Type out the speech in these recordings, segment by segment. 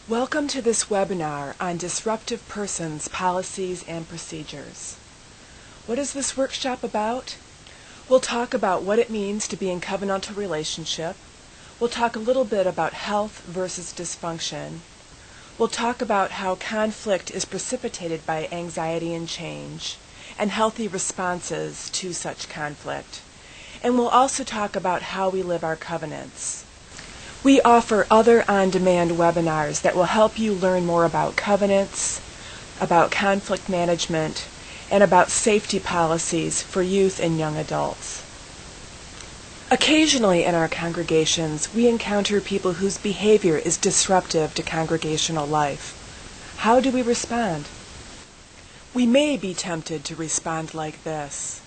Welcome to this webinar on Disruptive Persons, Policies, and Procedures. What is this workshop about? We'll talk about what it means to be in covenantal relationship. We'll talk a little bit about health versus dysfunction. We'll talk about how conflict is precipitated by anxiety and change, and healthy responses to such conflict. And we'll also talk about how we live our covenants. We offer other on-demand webinars that will help you learn more about covenants, about conflict management, and about safety policies for youth and young adults. Occasionally in our congregations, we encounter people whose behavior is disruptive to congregational life. How do we respond? We may be tempted to respond like this,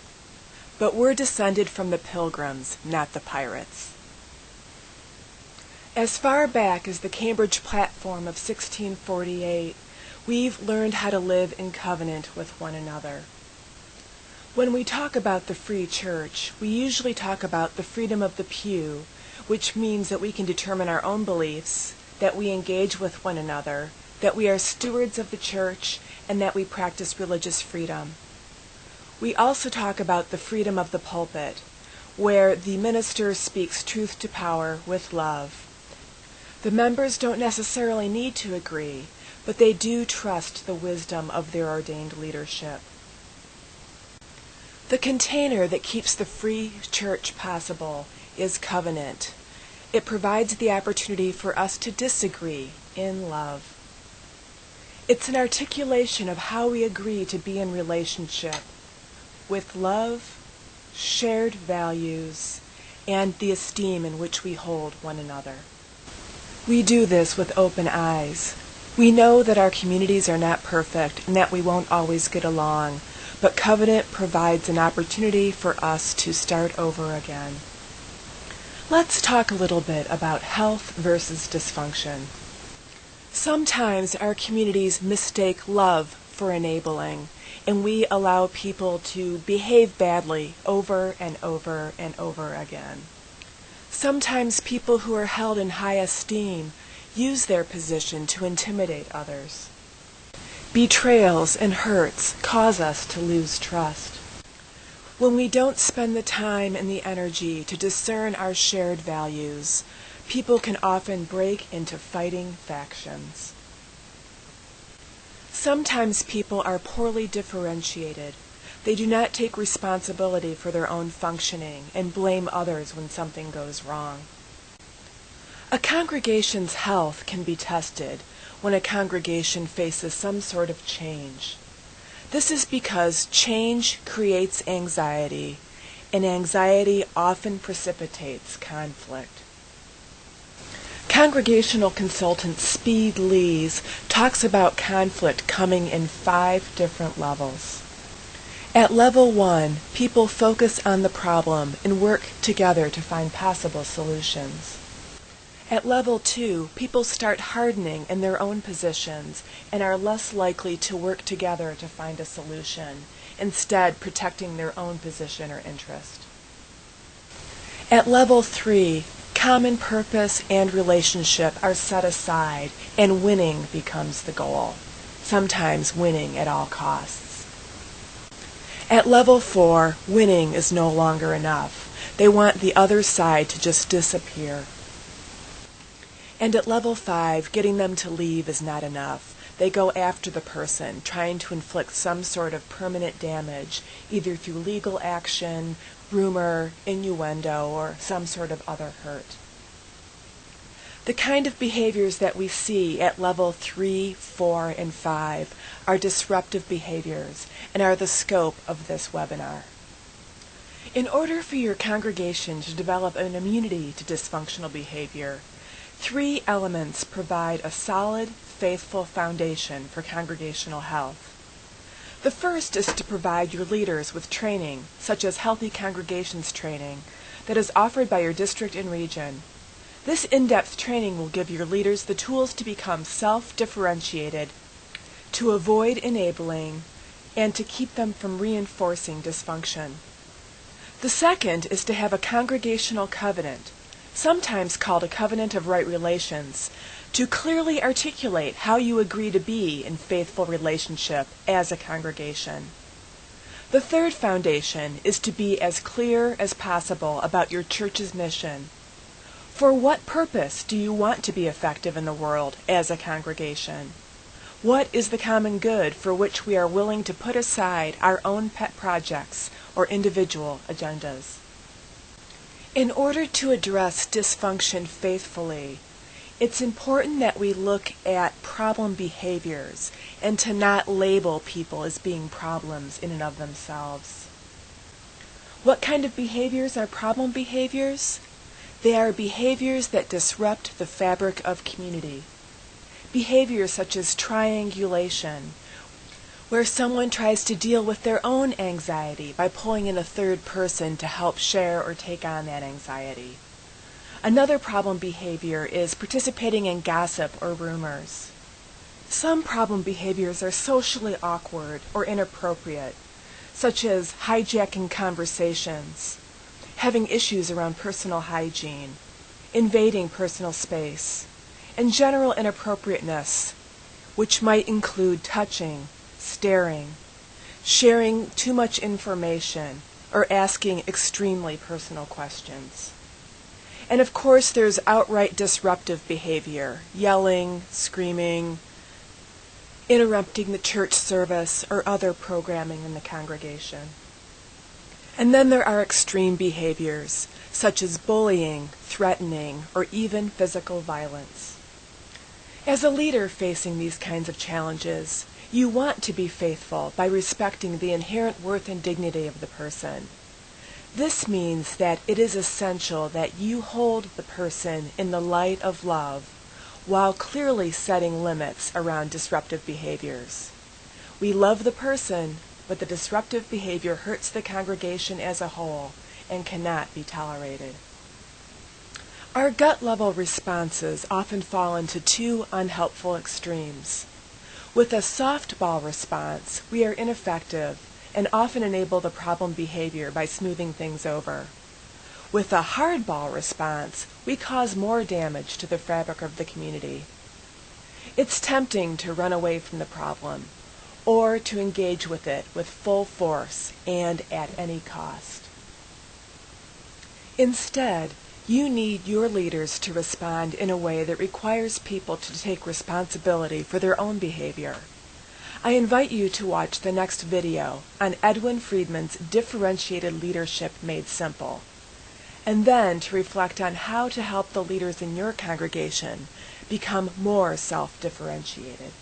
but we're descended from the Pilgrims, not the pirates. As far back as the Cambridge Platform of 1648, we've learned how to live in covenant with one another. When we talk about the free church, we usually talk about the freedom of the pew, which means that we can determine our own beliefs, that we engage with one another, that we are stewards of the church, and that we practice religious freedom. We also talk about the freedom of the pulpit, where the minister speaks truth to power with love. The members don't necessarily need to agree, but they do trust the wisdom of their ordained leadership. The container that keeps the free church possible is covenant. It provides the opportunity for us to disagree in love. It's an articulation of how we agree to be in relationship with love, shared values, and the esteem in which we hold one another. We do this with open eyes. We know that our communities are not perfect and that we won't always get along, but covenant provides an opportunity for us to start over again. Let's talk a little bit about health versus dysfunction. Sometimes our communities mistake love for enabling, and we allow people to behave badly over and over and over again. Sometimes people who are held in high esteem use their position to intimidate others. Betrayals and hurts cause us to lose trust. When we don't spend the time and the energy to discern our shared values, people can often break into fighting factions. Sometimes people are poorly differentiated. They do not take responsibility for their own functioning and blame others when something goes wrong. A congregation's health can be tested when a congregation faces some sort of change. This is because change creates anxiety, and anxiety often precipitates conflict. Congregational consultant Speed Lees talks about conflict coming in 5 different levels. At level 1, people focus on the problem and work together to find possible solutions. At level 2, people start hardening in their own positions and are less likely to work together to find a solution, instead protecting their own position or interest. At level 3, common purpose and relationship are set aside and winning becomes the goal, sometimes winning at all costs. At level 4, winning is no longer enough. They want the other side to just disappear. And at level 5, getting them to leave is not enough. They go after the person, trying to inflict some sort of permanent damage, either through legal action, rumor, innuendo, or some sort of other hurt. The kind of behaviors that we see at level 3, 4, and 5 are disruptive behaviors and are the scope of this webinar. In order for your congregation to develop an immunity to dysfunctional behavior, 3 elements provide a solid, faithful foundation for congregational health. The first is to provide your leaders with training, such as Healthy Congregations training, that is offered by your district and region. This in-depth training will give your leaders the tools to become self-differentiated, to avoid enabling, and to keep them from reinforcing dysfunction. The second is to have a congregational covenant sometimes called a covenant of right relations, to clearly articulate how you agree to be in faithful relationship as a congregation. The third foundation is to be as clear as possible about your church's mission. For what purpose do you want to be effective in the world as a congregation? What is the common good for which we are willing to put aside our own pet projects or individual agendas? In order to address dysfunction faithfully, it's important that we look at problem behaviors and to not label people as being problems in and of themselves. What kind of behaviors are problem behaviors? They are behaviors that disrupt the fabric of community. Behaviors such as triangulation, where someone tries to deal with their own anxiety by pulling in a third person to help share or take on that anxiety. Another problem behavior is participating in gossip or rumors. Some problem behaviors are socially awkward or inappropriate, such as hijacking conversations, having issues around personal hygiene, invading personal space, and general inappropriateness, which might include touching, staring, sharing too much information, or asking extremely personal questions. And of course, there's outright disruptive behavior, yelling, screaming, interrupting the church service, or other programming in the congregation. And then there are extreme behaviors, such as bullying, threatening, or even physical violence. As a leader facing these kinds of challenges, you want to be faithful by respecting the inherent worth and dignity of the person. This means that it is essential that you hold the person in the light of love while clearly setting limits around disruptive behaviors. We love the person, but the disruptive behavior hurts the congregation as a whole and cannot be tolerated. Our gut-level responses often fall into two unhelpful extremes. With a softball response, we are ineffective and often enable the problem behavior by smoothing things over. With a hardball response, we cause more damage to the fabric of the community. It's tempting to run away from the problem, or to engage with it with full force and at any cost. Instead, you need your leaders to respond in a way that requires people to take responsibility for their own behavior. I invite you to watch the next video on Edwin Friedman's Differentiated Leadership Made Simple, and then to reflect on how to help the leaders in your congregation become more self-differentiated.